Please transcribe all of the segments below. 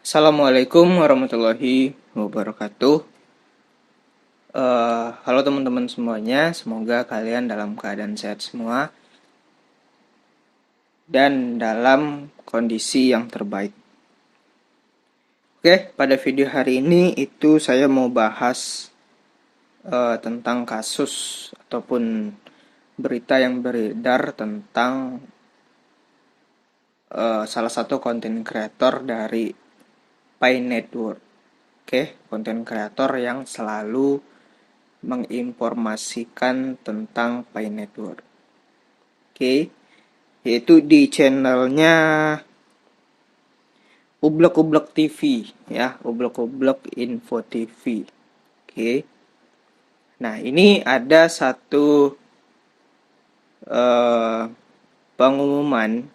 Assalamualaikum warahmatullahi wabarakatuh. Halo teman-teman semuanya, semoga kalian dalam keadaan sehat semua dan dalam kondisi yang terbaik. Oke, pada video hari ini itu saya mau bahas tentang kasus ataupun berita yang beredar tentang salah satu konten kreator dari Pi Network. Oke, konten kreator yang selalu menginformasikan tentang Pi Network. Oke, yaitu di channelnya Ublek-Ublek TV ya, Ublek-Ublek Info TV. Oke. Nah, ini ada satu pengumuman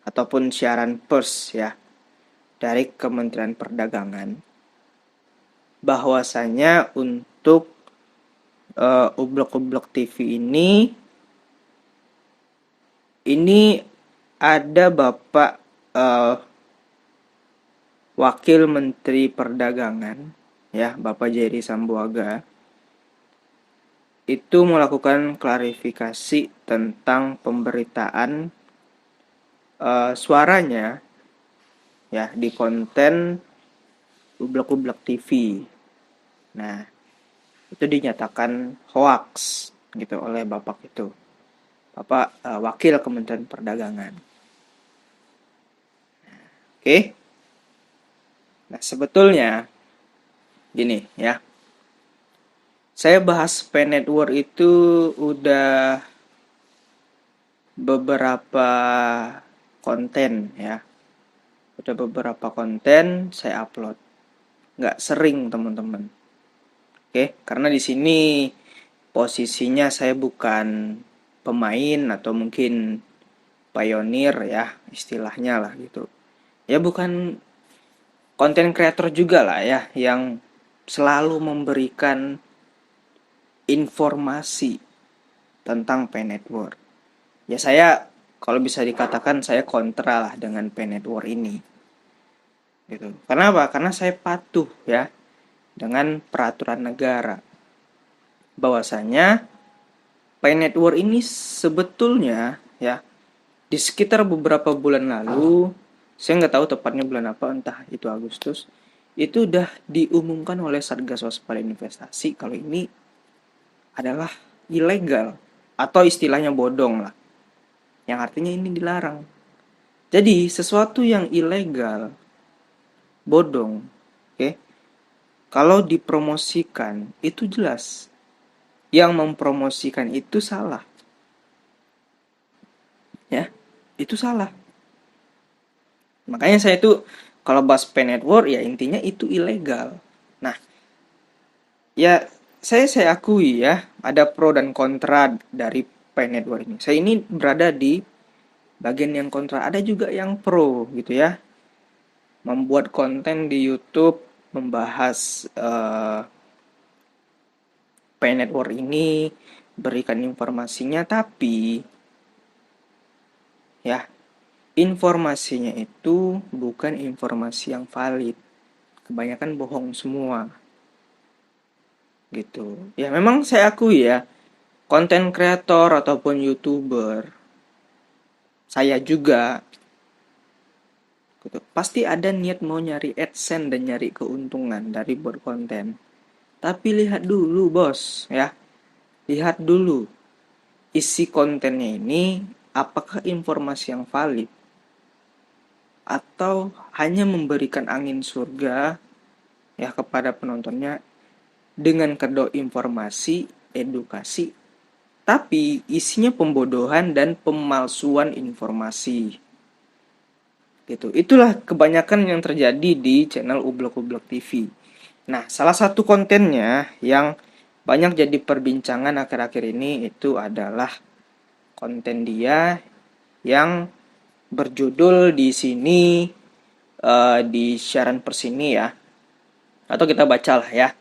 ataupun siaran pers ya dari Kementerian Perdagangan bahwasanya untuk Ublek-Ublek TV ini ada Bapak Wakil Menteri Perdagangan ya, Bapak Jerry Sambuaga itu melakukan klarifikasi tentang pemberitaan suaranya ya di konten Ublek-Ublek TV. Nah, itu dinyatakan hoax gitu oleh Bapak itu. Bapak Wakil Kementerian Perdagangan. Oke. Nah, sebetulnya gini ya. Saya bahas Pi Network itu udah beberapa konten ya. Udah beberapa konten saya upload. Nggak sering teman-teman. Oke, karena di sini posisinya saya bukan pemain atau mungkin pionir ya istilahnya lah gitu. Ya bukan konten kreator juga lah ya yang selalu memberikan informasi tentang Pi Network. Ya saya kalau bisa dikatakan saya kontra lah dengan Pi Network ini. Gitu. Karena apa? Karena saya patuh ya dengan peraturan negara. Bahwasanya Pi Network ini sebetulnya ya di sekitar beberapa bulan lalu, saya nggak tahu tepatnya bulan apa, entah itu Agustus, itu udah diumumkan oleh Satgas Waspada Investasi kalau ini adalah ilegal atau istilahnya bodong lah, yang artinya ini dilarang. Jadi sesuatu yang ilegal, bodong, oke, kalau dipromosikan itu jelas yang mempromosikan itu salah, ya, itu salah. Makanya saya itu kalau bahas Pi Network ya intinya itu ilegal. Nah, ya saya akui ya ada pro dan kontra dari Pi Network ini. Saya ini berada di bagian yang kontra, ada juga yang pro gitu ya. Membuat konten di YouTube membahas Pi Network ini, berikan informasinya, tapi ya informasinya itu bukan informasi yang valid. Kebanyakan bohong semua. Gitu. Ya memang saya akui ya, konten kreator ataupun YouTuber saya juga gitu, pasti ada niat mau nyari AdSense dan nyari keuntungan dari buat konten. Tapi lihat dulu bos ya, lihat dulu isi kontennya ini apakah informasi yang valid atau hanya memberikan angin surga ya kepada penontonnya dengan kedok informasi, edukasi, tapi isinya pembodohan dan pemalsuan informasi. Gitu. Itulah kebanyakan yang terjadi di channel Ublek-Ublek TV. Nah, salah satu kontennya yang banyak jadi perbincangan akhir-akhir ini itu adalah konten dia yang berjudul di sini di siaran pers ini ya. Atau kita bacalah ya.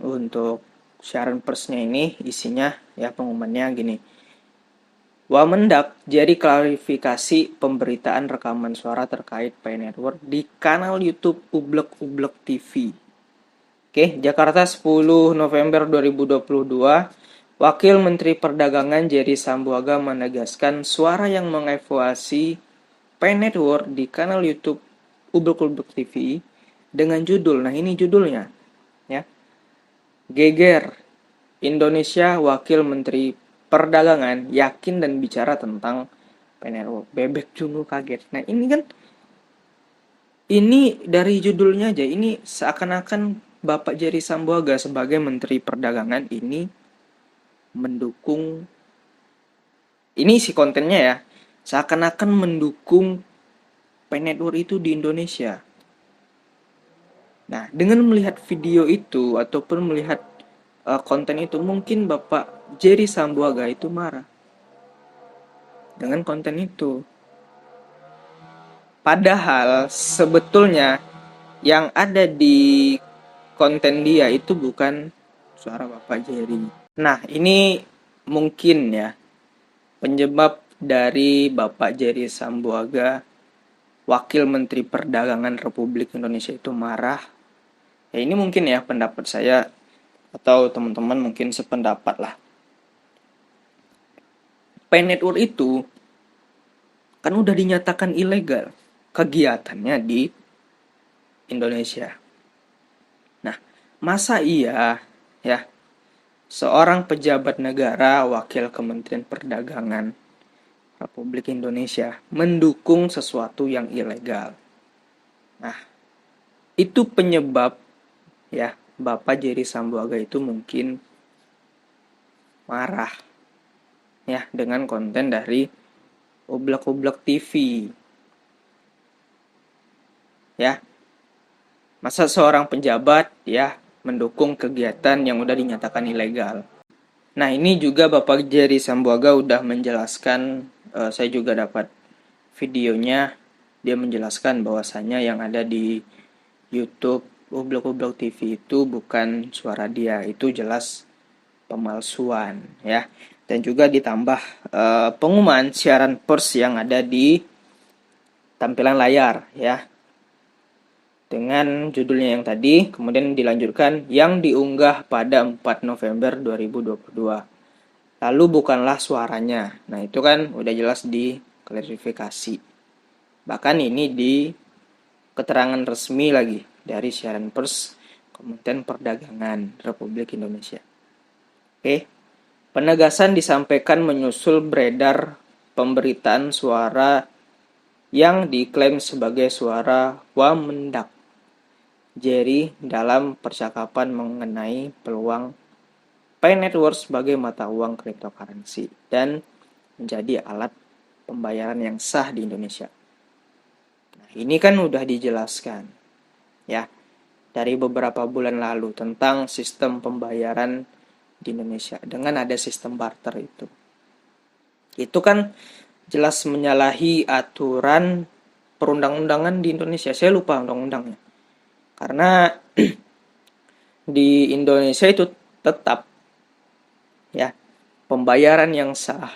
Untuk siaran persnya ini isinya ya pengumumannya gini. Wamendak jadi klarifikasi pemberitaan rekaman suara terkait Pay Network di kanal YouTube Ublek Ublek TV. Oke, Jakarta 10 November 2022. Wakil Menteri Perdagangan Jerry Sambuaga menegaskan suara yang mengevaluasi Pay Network di kanal YouTube Ublek Ublek TV dengan judul, nah ini judulnya, ya. Geger Indonesia Wakil Menteri Perdagangan yakin dan bicara tentang Pay Network. Bebek Jungu kaget. Nah ini dari judulnya aja, ini seakan-akan Bapak Jerry Sambuaga sebagai Menteri Perdagangan ini mendukung, ini si kontennya ya, seakan-akan mendukung Pay Network itu di Indonesia. Nah, dengan melihat video itu ataupun melihat konten itu, mungkin Bapak Jerry Sambuaga itu marah dengan konten itu. Padahal sebetulnya yang ada di konten dia itu bukan suara Bapak Jerry. Nah, ini mungkin ya penyebab dari Bapak Jerry Sambuaga, Wakil Menteri Perdagangan Republik Indonesia itu marah. Ya ini mungkin ya pendapat saya atau teman-teman mungkin sependapat lah. Pay Network itu kan udah dinyatakan ilegal kegiatannya di Indonesia. Nah, masa iya ya seorang pejabat negara wakil Kementerian Perdagangan Republik Indonesia mendukung sesuatu yang ilegal? Nah, itu penyebab ya Bapak Jerry Sambuaga itu mungkin marah ya dengan konten dari Ublek-Ublek TV. Ya, masa seorang pejabat ya mendukung kegiatan yang udah dinyatakan ilegal. Nah, ini juga Bapak Jerry Sambuaga udah menjelaskan, saya juga dapat videonya, dia menjelaskan bahwasannya yang ada di YouTube Ublek-Ublek TV itu bukan suara dia, itu jelas pemalsuan ya. Dan juga ditambah pengumuman siaran pers yang ada di tampilan layar ya. Dengan judulnya yang tadi, kemudian dilanjutkan yang diunggah pada 4 November 2022. Lalu bukanlah suaranya. Nah, itu kan udah jelas di klarifikasi. Bahkan ini di keterangan resmi lagi dari siaran pers Kementerian Perdagangan Republik Indonesia. Oke. Penegasan disampaikan menyusul beredar pemberitaan suara yang diklaim sebagai suara Wamendak Jerry dalam percakapan mengenai peluang Pay Network sebagai mata uang cryptocurrency dan menjadi alat pembayaran yang sah di Indonesia. Nah, ini kan udah dijelaskan ya dari beberapa bulan lalu tentang sistem pembayaran di Indonesia dengan ada sistem barter itu. Itu kan jelas menyalahi aturan perundang-undangan di Indonesia. Saya lupa undang-undangnya. Karena di Indonesia itu tetap ya pembayaran yang sah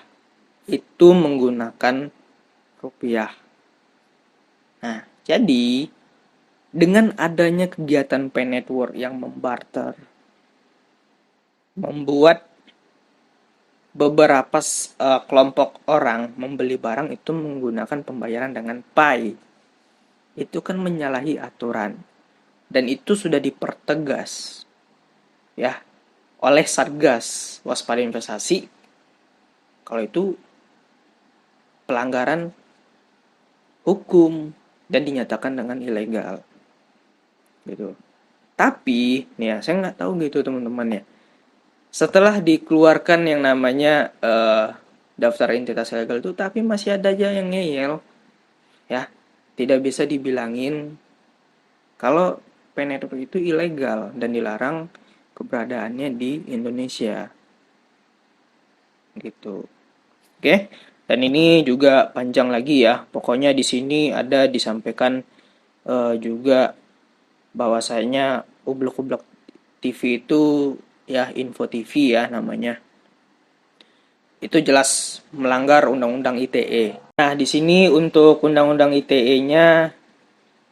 itu menggunakan rupiah. Nah, jadi dengan adanya kegiatan Pay Network yang membarter, membuat beberapa kelompok orang membeli barang itu menggunakan pembayaran dengan Pay. Itu kan menyalahi aturan. Dan itu sudah dipertegas ya oleh Satgas Waspada Investasi kalau itu pelanggaran hukum dan dinyatakan dengan ilegal gitu. Tapi nih ya saya nggak tahu gitu teman-teman ya, setelah dikeluarkan yang namanya daftar entitas ilegal itu, tapi masih ada aja yang ngeyel ya, tidak bisa dibilangin kalau Pay Network itu ilegal dan dilarang keberadaannya di Indonesia gitu. Oke. Dan ini juga panjang lagi ya. Pokoknya di sini ada disampaikan juga bahwasanya Ublek-Ublek TV itu ya Info TV ya namanya. itu jelas melanggar Undang-Undang ITE. Nah, di sini untuk Undang-Undang ITE-nya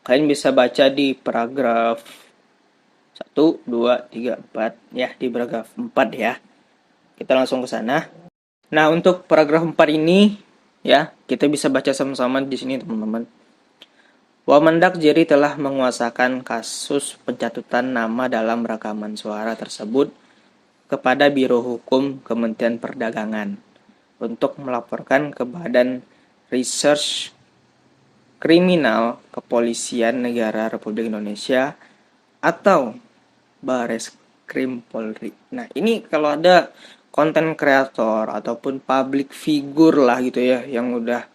kalian bisa baca di paragraf 1, 2, 3, 4 ya, di paragraf 4 ya. Kita langsung ke sana. Nah, untuk paragraf 4 ini ya, kita bisa baca sama-sama di sini teman-teman. Wamendak Jeri telah menguasakan kasus pencatutan nama dalam rekaman suara tersebut kepada Biro Hukum Kementerian Perdagangan untuk melaporkan ke Badan Research Kriminal Kepolisian Negara Republik Indonesia atau Bares Krim Polri. Nah, ini kalau ada konten kreator ataupun public figure lah gitu ya yang udah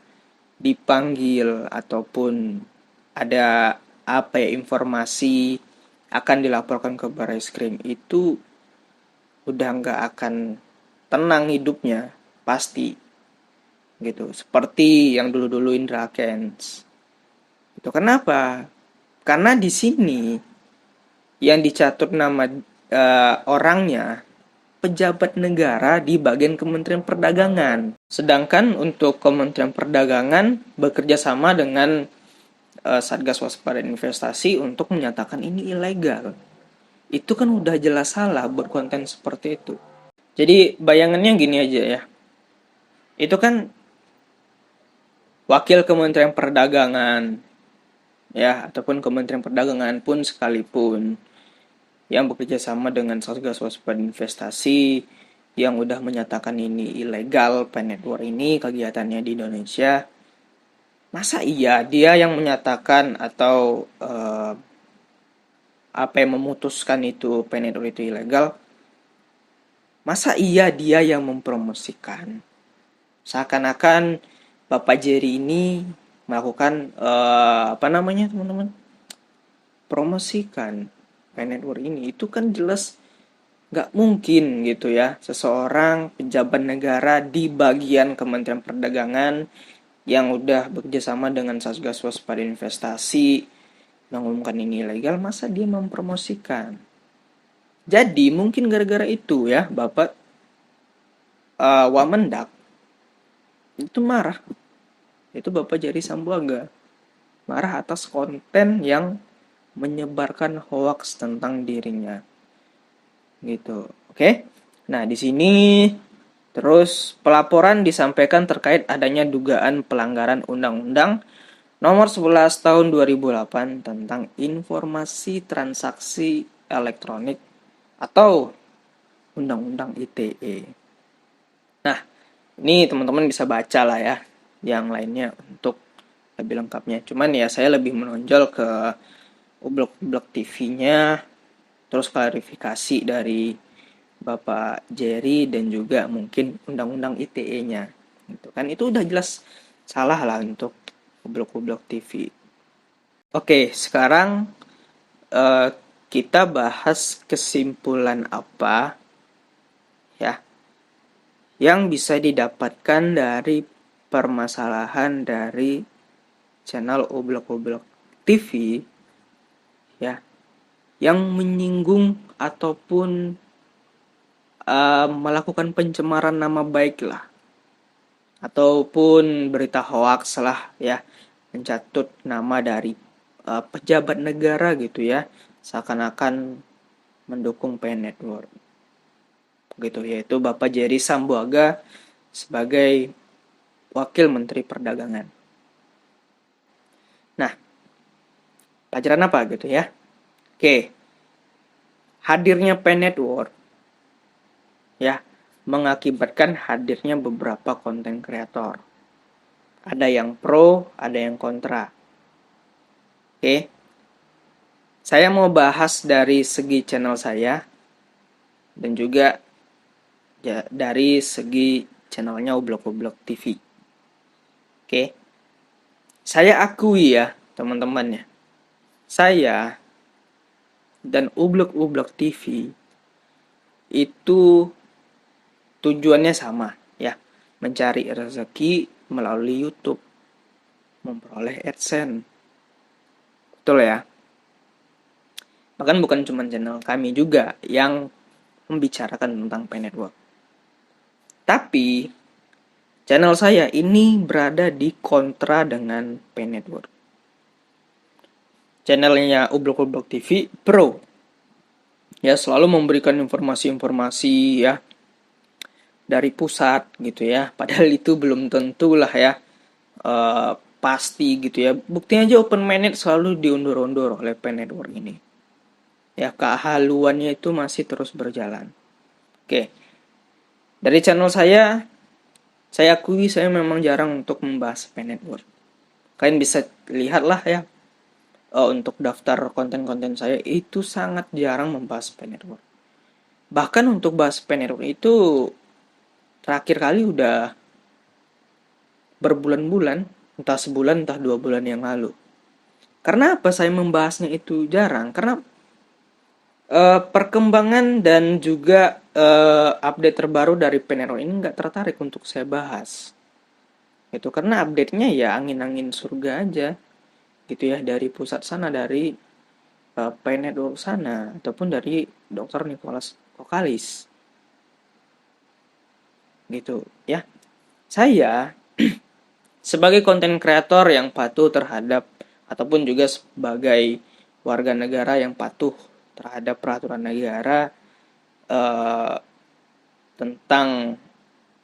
dipanggil ataupun ada apa ya informasi akan dilaporkan ke Baris Krim, itu udah nggak akan tenang hidupnya pasti gitu, seperti yang dulu-dulu Indra Kents. Itu kenapa? Karena di sini yang dicatut nama orangnya pejabat negara di bagian Kementerian Perdagangan. Sedangkan untuk Kementerian Perdagangan bekerja sama dengan Satgas Waspada Investasi untuk menyatakan ini ilegal. Itu kan udah jelas salah berkonten seperti itu. Jadi bayangannya gini aja ya. Itu kan wakil Kementerian Perdagangan ya, ataupun Kementerian Perdagangan pun sekalipun yang bekerja sama dengan Satgas Waspada Investasi yang udah menyatakan ini ilegal, P-Network ini kegiatannya di Indonesia. Masa iya dia yang menyatakan atau apa yang memutuskan itu P-Network itu ilegal? Masa iya dia yang mempromosikan? Seakan-akan Bapak Jerry ini melakukan apa namanya teman-teman? Promosikan P-Network ini. Itu kan jelas nggak mungkin gitu ya. Seseorang pejabat negara di bagian Kementerian Perdagangan yang udah bekerjasama dengan Satgas Waspada Investasi mengumumkan ini ilegal, masa dia mempromosikan? Jadi mungkin gara-gara itu ya Bapak Wamendak itu marah. Itu Bapak Jerry Sambuaga marah atas konten yang menyebarkan hoaks tentang dirinya. Gitu. Oke. Nah, di sini terus pelaporan disampaikan terkait adanya dugaan pelanggaran Undang-Undang Nomor 11 Tahun 2008 tentang Informasi Transaksi Elektronik atau Undang-Undang ITE. Nah, ini teman-teman bisa baca lah ya yang lainnya untuk lebih lengkapnya. Cuman ya saya lebih menonjol ke Ublek-Ublek TV-nya, terus klarifikasi dari Bapak Jerry dan juga mungkin Undang-Undang ITE-nya. Gitu kan itu udah jelas salah lah untuk Ublek-Ublek TV. Oke, sekarang uh, kita bahas kesimpulan apa ya yang bisa didapatkan dari permasalahan dari channel Ublek-Ublek TV ya yang menyinggung ataupun melakukan pencemaran nama baik lah ataupun berita hoaks lah ya, mencatut nama dari pejabat negara gitu ya, seakan-akan mendukung P-Network gitu, yaitu Bapak Jerry Sambuaga sebagai Wakil Menteri Perdagangan. Nah, pelajaran apa gitu ya? Oke, hadirnya P-Network ya mengakibatkan hadirnya beberapa konten kreator. Ada yang pro, ada yang kontra. Oke. Saya mau bahas dari segi channel saya dan juga ya, dari segi channelnya Ublek-Ublek TV. Oke. Saya akui ya, teman-teman ya. Saya dan Ublek-Ublek TV itu tujuannya sama ya, mencari rezeki melalui YouTube, memperoleh AdSense. Betul ya? Bahkan bukan cuma channel kami juga yang membicarakan tentang P-Network. Tapi Channel saya ini berada di kontra dengan P Network. Channelnya Ublok-Ublok TV Pro. Ya, selalu memberikan informasi-informasi ya dari pusat gitu ya. Padahal itu belum tentu lah ya pasti gitu ya. Buktinya aja Open Mainnet selalu diundur-undur oleh P Network ini. Ya, kehaluannya itu masih terus berjalan. Oke. Dari channel saya akui saya memang jarang untuk membahas P Network. Kalian bisa lihat lah ya, untuk daftar konten-konten saya itu sangat jarang membahas P Network. Bahkan untuk bahas P Network itu terakhir kali udah berbulan-bulan, entah sebulan entah 2 bulan yang lalu. Karena apa saya membahasnya itu jarang? Karena perkembangan dan juga update terbaru dari P Network ini nggak tertarik untuk saya bahas. Itu karena update-nya ya angin-angin surga aja gitu ya, dari pusat sana, dari P Network sana, ataupun dari Dr. Nicholas Kokalis gitu ya. Saya sebagai konten kreator yang patuh terhadap, ataupun juga sebagai warga negara yang patuh terhadap peraturan negara eh, tentang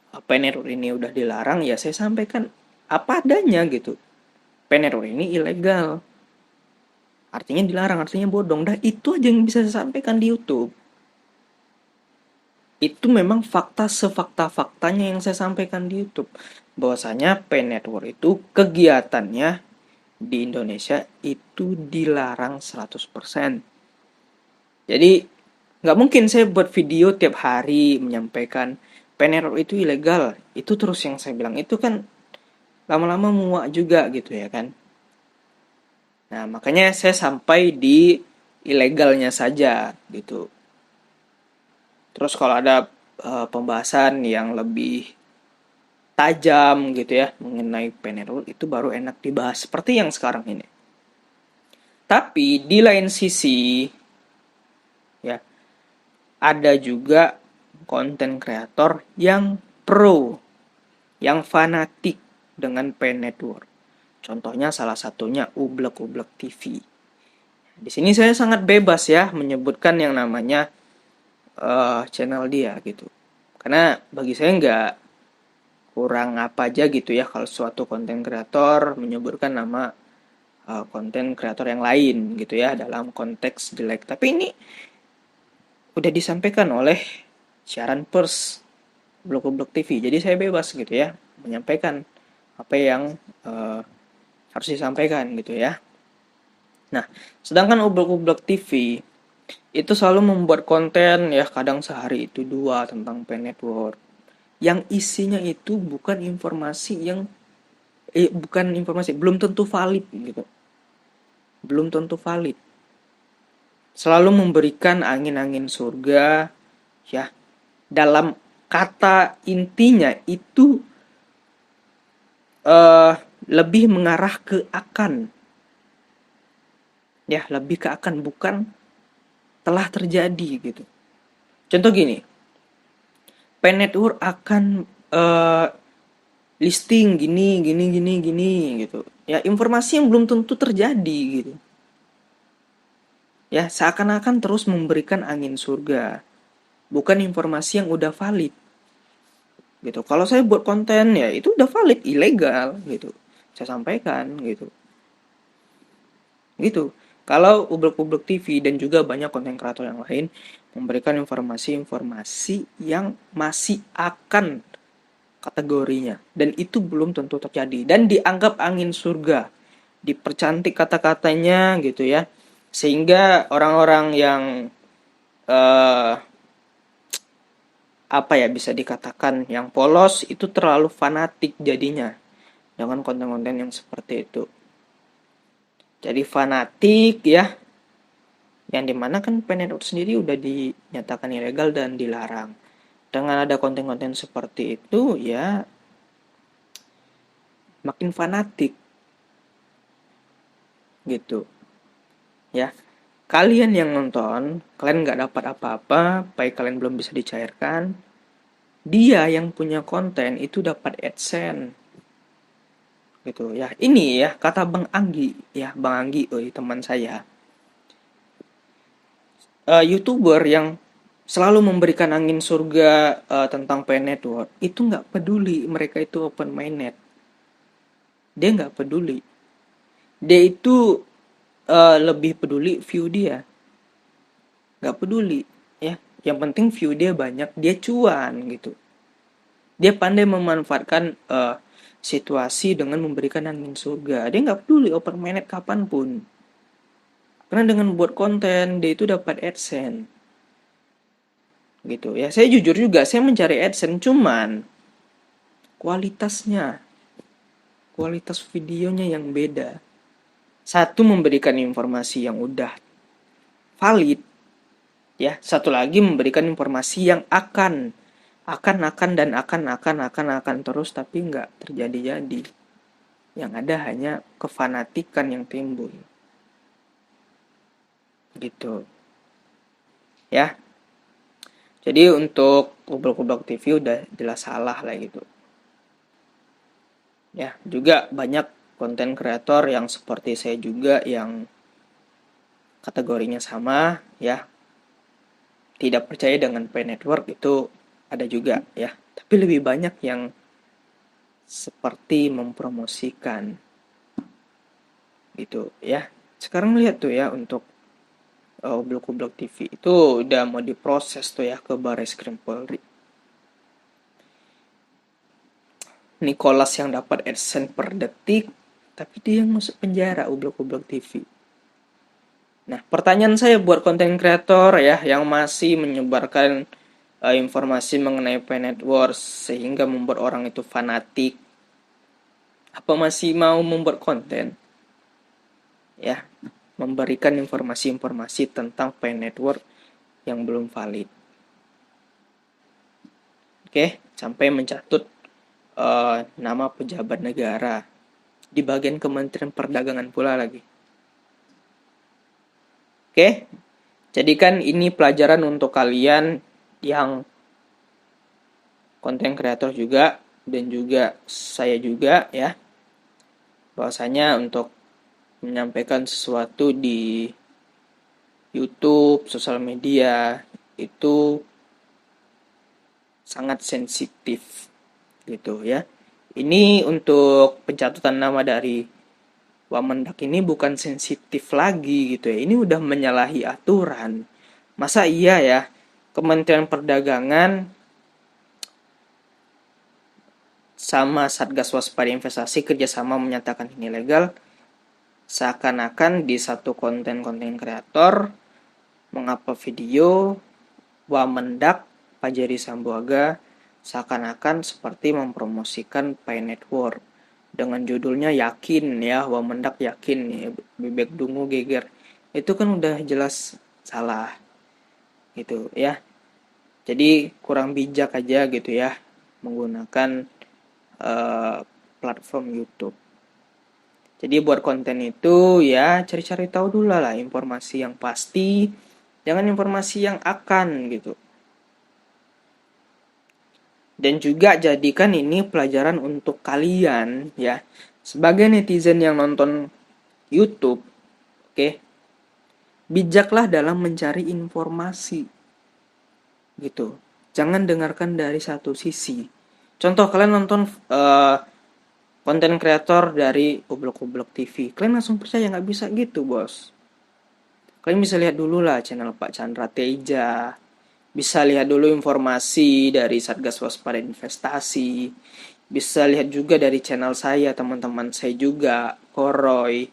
P Network ini udah dilarang, ya saya sampaikan apa adanya gitu. P Network ini ilegal, artinya dilarang, artinya bodong. Dah itu aja yang bisa saya sampaikan di YouTube. Itu memang fakta sefakta-faktanya yang saya sampaikan di YouTube. Bahwasanya P Network itu kegiatannya di Indonesia itu dilarang 100%. Jadi nggak mungkin saya buat video tiap hari menyampaikan P Network itu ilegal. Itu terus yang saya bilang itu kan lama-lama muak juga gitu ya kan. Nah, makanya saya sampai di ilegalnya saja gitu. Terus kalau ada pembahasan yang lebih tajam gitu ya mengenai P Network, itu baru enak dibahas seperti yang sekarang ini. Tapi di lain sisi ya ada juga konten kreator yang pro, yang fanatik dengan P Network. Contohnya salah satunya Ublek-Ublek TV. Di sini saya sangat bebas ya menyebutkan yang namanya channel dia gitu. Karena bagi saya nggak kurang apa aja gitu ya kalau suatu konten kreator menyebutkan nama konten kreator yang lain gitu ya dalam konteks jelek. Tapi ini udah disampaikan oleh siaran pers Blok-Blok TV. Jadi saya bebas gitu ya menyampaikan apa yang harus disampaikan gitu ya. Nah, sedangkan Ublok-Ublok TV itu selalu membuat konten ya kadang sehari itu 2 tentang P Network. Yang isinya itu bukan informasi, belum tentu valid gitu. Belum tentu valid. Selalu memberikan angin-angin surga ya. Dalam kata intinya itu uh, lebih mengarah ke akan. Ya, lebih ke akan, bukan telah terjadi gitu. Contoh gini, P Network akan listing gini gini gini gini gitu. Ya, informasi yang belum tentu terjadi gitu. Ya, seakan-akan terus memberikan angin surga, bukan informasi yang udah valid gitu. Kalau saya buat konten ya itu udah valid, ilegal gitu, saya sampaikan gitu. Kalau Ublek-Ublek TV dan juga banyak konten kreator yang lain memberikan informasi-informasi yang masih akan kategorinya dan itu belum tentu terjadi dan dianggap angin surga, dipercantik kata-katanya gitu ya, sehingga orang-orang yang eh, apa ya bisa dikatakan yang polos itu terlalu fanatik jadinya dengan konten-konten yang seperti itu. Jadi fanatik ya, yang dimana kan P Network sendiri udah dinyatakan ilegal dan dilarang. Dengan ada konten-konten seperti itu ya makin fanatik gitu ya. Kalian yang nonton, kalian nggak dapat apa-apa, baik kalian belum bisa dicairkan, dia yang punya konten itu dapat AdSense gitu ya. Ini ya kata Bang Anggi ya, Bang Anggi, teman saya, YouTuber yang selalu memberikan angin surga tentang Pay Network itu nggak peduli mereka itu open minded, dia nggak peduli, dia itu lebih peduli view dia, nggak peduli ya, yang penting view dia banyak, dia cuan gitu. Dia pandai memanfaatkan situasi dengan memberikan angin surga. Dia nggak peduli open minded kapanpun. Karena dengan buat konten, dia itu dapat AdSense. Gitu ya. Saya jujur juga, saya mencari AdSense, cuman kualitasnya, kualitas videonya yang beda. Satu memberikan informasi yang udah valid, ya. Satu lagi memberikan informasi yang akan terus, tapi nggak terjadi-jadi. Yang ada hanya kefanatikan yang timbul. Gitu. Ya. Jadi untuk Goblok-Goblok TV udah jelas salah lah gitu. Ya, juga banyak konten kreator yang seperti saya juga yang kategorinya sama ya. Tidak percaya dengan Pay Network itu ada juga ya. Tapi lebih banyak yang seperti mempromosikan gitu ya. Sekarang lihat tuh ya, untuk Goblok-Goblok TV itu udah mau diproses tuh ya ke Barreskrim Polri. Nicholas yang dapat AdSense per detik, tapi dia yang masuk penjara, Goblok-Goblok TV. Nah, pertanyaan saya buat konten kreator ya yang masih menyebarkan informasi mengenai Pay Network sehingga membuat orang itu fanatik, apa masih mau membuat konten? Ya, memberikan informasi-informasi tentang Pay Network yang belum valid. Oke, sampai mencatut nama pejabat negara di bagian Kementerian Perdagangan pula lagi. Oke, jadikan ini pelajaran untuk kalian yang konten kreator juga dan juga saya juga ya, bahwasanya untuk menyampaikan sesuatu di YouTube, sosial media itu sangat sensitif gitu ya. Ini untuk pencatutan nama dari Wamendak ini bukan sensitif lagi gitu ya. Ini udah menyalahi aturan. Masa iya ya Kementerian Perdagangan sama Satgas Waspada Investasi kerjasama menyatakan ini legal, seakan-akan di satu konten-konten kreator mengupload video Wamendak Fajri Sambuaga seakan-akan seperti mempromosikan Pay Network dengan judulnya yakin ya, Wamendak yakin ya, bebek dungu geger. Itu kan udah jelas salah gitu ya. Jadi kurang bijak aja gitu ya menggunakan platform YouTube. Jadi buat konten itu ya cari-cari tahu dulu lah informasi yang pasti, jangan informasi yang akan gitu. Dan juga jadikan ini pelajaran untuk kalian ya, sebagai netizen yang nonton YouTube, oke? Bijaklah dalam mencari informasi gitu. Jangan dengarkan dari satu sisi. Contoh kalian nonton konten kreator dari Goblok-Goblok TV, kalian langsung percaya, nggak bisa gitu bos. Kalian bisa lihat dulu lah channel Pak Chandra Teja, bisa lihat dulu informasi dari Satgas Waspada Investasi, bisa lihat juga dari channel saya, teman-teman saya juga, Koroy,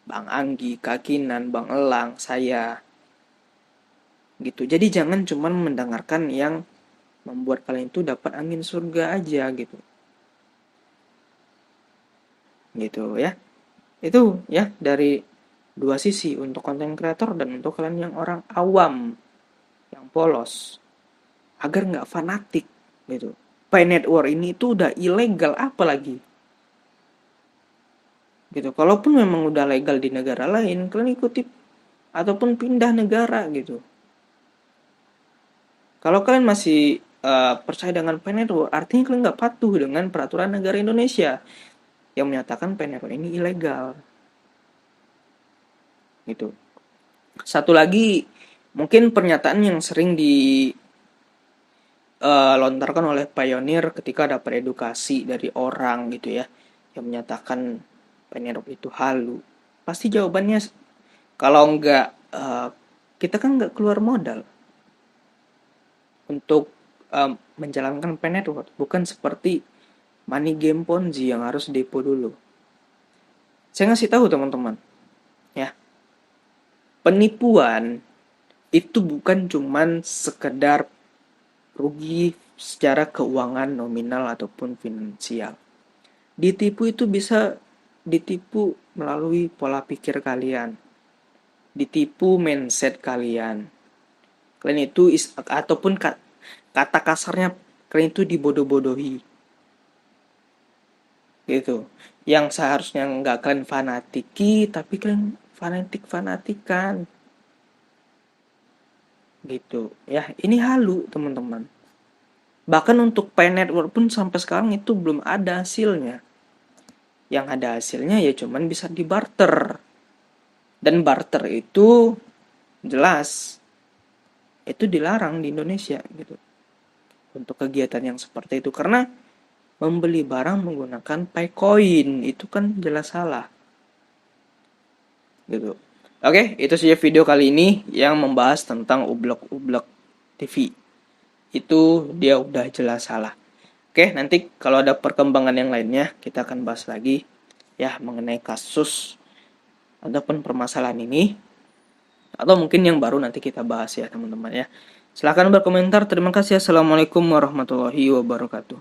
Bang Anggi, Kakinan, Bang Elang, saya gitu. Jadi jangan cuma mendengarkan yang membuat kalian itu dapat angin surga aja gitu. Gitu ya. Itu ya dari dua sisi, untuk konten kreator dan untuk kalian yang orang awam, yang polos, agar nggak fanatik gitu. Pay Network ini tuh udah ilegal, apalagi gitu. Kalaupun memang udah legal di negara lain, kalian ikuti ataupun pindah negara gitu. Kalau kalian masih percaya dengan pay network, artinya kalian nggak patuh dengan peraturan negara Indonesia yang menyatakan pay network ini ilegal. Gitu. Satu lagi, mungkin pernyataan yang sering dilontarkan oleh pionir ketika dapat edukasi dari orang gitu ya, yang menyatakan pay network itu halu. Pasti jawabannya, kalau nggak, kita kan nggak keluar modal untuk menjalankan pay network, bukan seperti money game Ponzi yang harus depo dulu. Saya ngasih tahu teman-teman, ya, penipuan itu bukan cuman sekedar rugi secara keuangan nominal ataupun finansial. Ditipu itu bisa ditipu melalui pola pikir kalian, ditipu mindset kalian. Kalian itu ataupun kata kasarnya, kalian itu dibodoh-bodohi. Gitu. Yang seharusnya nggak kalian fanatiki, tapi kalian fanatik-fanatikan. Gitu. Ya, ini halu, teman-teman. Bahkan untuk pay network pun sampai sekarang itu belum ada hasilnya. Yang ada hasilnya ya cuman bisa di barter. Dan barter itu jelas itu dilarang di Indonesia gitu. Untuk kegiatan yang seperti itu, karena membeli barang menggunakan Paycoin itu kan jelas salah. Gitu. Oke, itu saja video kali ini yang membahas tentang ublek-ublek TV. Itu dia udah jelas salah. Oke, nanti kalau ada perkembangan yang lainnya kita akan bahas lagi ya mengenai kasus ataupun permasalahan ini, atau mungkin yang baru nanti kita bahas ya teman-teman ya. Silahkan berkomentar. Terima kasih. Assalamualaikum warahmatullahi wabarakatuh.